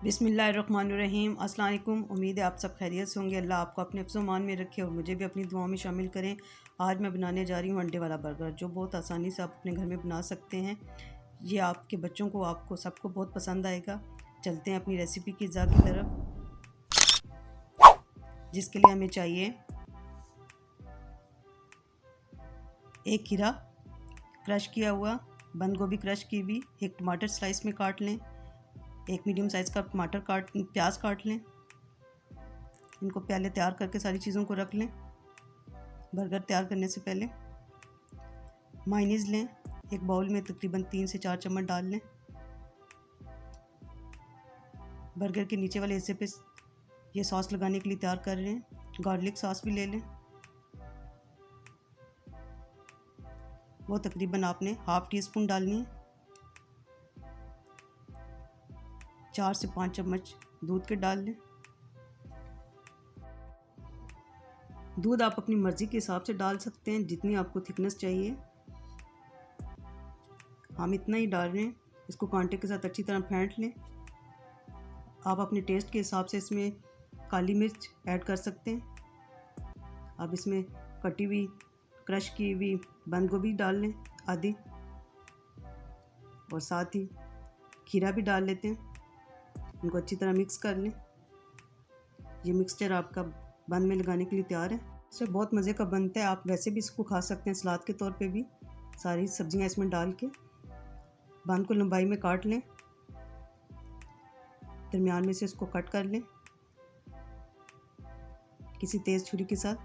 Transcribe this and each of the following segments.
बिस्मिल्लाहिर्रहमानिर्रहीम। अस्सलाम वालेकुम। उम्मीद है आप सब खैरियत से होंगे। अल्लाह आपको अपने हिफ्ज़-ओ-मान में रखे और मुझे भी अपनी दुआओं में शामिल करें। आज मैं बनाने जा रही हूँ अंडे वाला बर्गर, जो बहुत आसानी से आप अपने घर में बना सकते हैं। ये आपके बच्चों को, आपको सबको बहुत पसंद आएगा। चलते हैं अपनी रेसिपी की इज़्ज़ा की तरफ, जिसके लिए हमें चाहिए एक खीरा क्रश किया हुआ, बंद गोभी क्रश की हुई, एक टमाटर स्लाइस में काट लें, एक मीडियम साइज़ का प्याज काट लें। इनको पहले तैयार करके सारी चीज़ों को रख लें। बर्गर तैयार करने से पहले मायोनीज़ लें, एक बाउल में तकरीबन 3 से 4 चम्मच डाल लें। बर्गर के नीचे वाले हिस्से पे ये सॉस लगाने के लिए तैयार कर रहे हैं। गार्लिक सॉस भी ले लें, वो तकरीबन आपने हाफ़ टी स्पून डालनी है। 4 से 5 चम्मच दूध के डाल लें। दूध आप अपनी मर्ज़ी के हिसाब से डाल सकते हैं, जितनी आपको थिकनेस चाहिए। हम इतना ही डाल रहे हैं। इसको कांटे के साथ अच्छी तरह फेंट लें। आप अपने टेस्ट के हिसाब से इसमें काली मिर्च ऐड कर सकते हैं। आप इसमें कटी हुई क्रश की हुई बंद गोभी डाल लें आधी, और साथ ही खीरा भी डाल लेते हैं। इनको अच्छी तरह मिक्स कर लें। ये मिक्सचर आपका बन में लगाने के लिए तैयार है। इससे बहुत मज़े का बनता है। आप वैसे भी इसको खा सकते हैं, सलाद के तौर पे भी। सारी सब्जियां इसमें डाल के बन को लंबाई में काट लें, दरमियान में से इसको कट कर लें किसी तेज़ छुरी के साथ।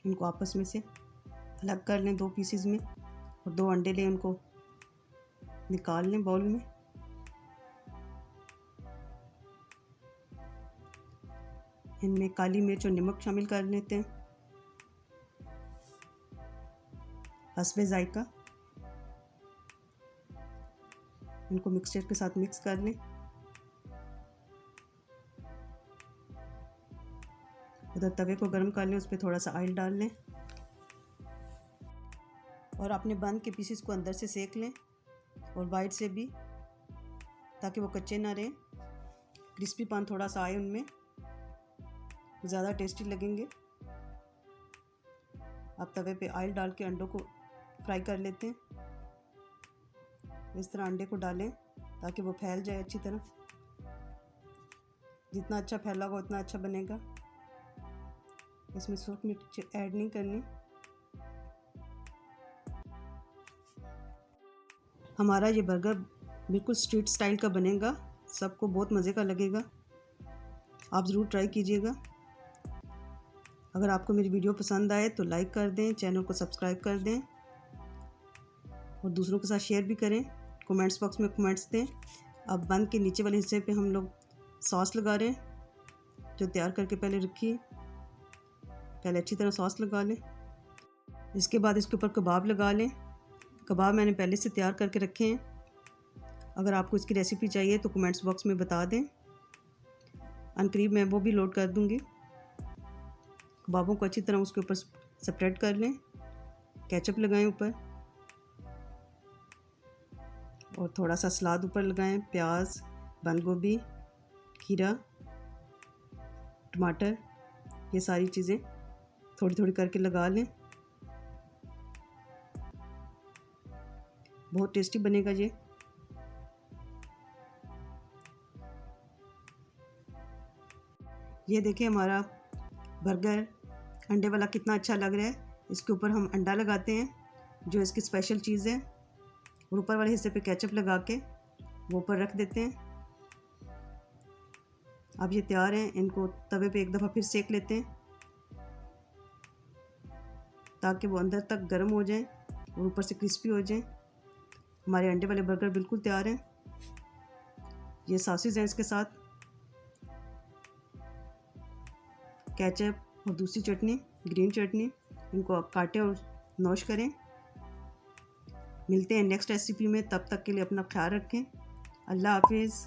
इनको आपस में से अलग कर लें 2 पीसेस में, और 2 अंडे लें, उनको निकाल लें बाउल में। इनमें काली मिर्च और नमक शामिल कर लेते हैं हस्बे ज़ायका। इनको मिक्सचर के साथ मिक्स कर लें। उधर तवे को गर्म कर लें, उस पर थोड़ा सा ऑयल डाल लें और अपने बन के पीसेस को अंदर से सेक लें और बाहर से भी, ताकि वो कच्चे ना रहें। क्रिस्पी पान थोड़ा सा आए उनमें, ज़्यादा टेस्टी लगेंगे। आप तवे पे ऑयल डाल के अंडों को फ्राई कर लेते हैं। इस तरह अंडे को डालें ताकि वो फैल जाए अच्छी तरह। जितना अच्छा फैला होगा उतना अच्छा बनेगा। इसमें सूख मिर्च ऐड नहीं करनी। हमारा ये बर्गर बिल्कुल स्ट्रीट स्टाइल का बनेगा, सबको बहुत मज़े का लगेगा। आप ज़रूर ट्राई कीजिएगा। अगर आपको मेरी वीडियो पसंद आए तो लाइक कर दें, चैनल को सब्सक्राइब कर दें और दूसरों के साथ शेयर भी करें। कमेंट्स बॉक्स में कमेंट्स दें। अब बन के नीचे वाले हिस्से पे हम लोग सॉस लगा रहे हैं, जो तैयार करके पहले रखी है। पहले अच्छी तरह सॉस लगा लें। इसके बाद इसके ऊपर कबाब लगा लें। कबाब मैंने पहले से तैयार करके रखे हैं। अगर आपको इसकी रेसिपी चाहिए तो कमेंट्स बॉक्स में बता दें, अनकरीब मैं वो भी लोड कर दूँगी। कबाबों को अच्छी तरह उसके ऊपर स्प्रेड कर लें। केचप लगाएं ऊपर और थोड़ा सा सलाद ऊपर लगाएं। प्याज, बंद गोभी, खीरा, टमाटर, ये सारी चीज़ें थोड़ी थोड़ी करके लगा लें। बहुत टेस्टी बनेगा ये। ये देखिए हमारा बर्गर अंडे वाला कितना अच्छा लग रहा है। इसके ऊपर हम अंडा लगाते हैं, जो इसकी स्पेशल चीज़ है, और ऊपर वाले हिस्से पे केचप लगा के वो ऊपर रख देते हैं। अब ये तैयार हैं। इनको तवे पे एक दफ़ा फिर सेक लेते हैं ताकि वो अंदर तक गर्म हो जाएं और ऊपर से क्रिस्पी हो जाएं। हमारे अंडे वाले बर्गर बिल्कुल तैयार हैं। ये सॉसेज हैं, इसके साथ केचप और दूसरी चटनी, ग्रीन चटनी। इनको आप काटें और नोश करें। मिलते हैं नेक्स्ट रेसिपी में, तब तक के लिए अपना ख्याल रखें। अल्लाह हाफिज़।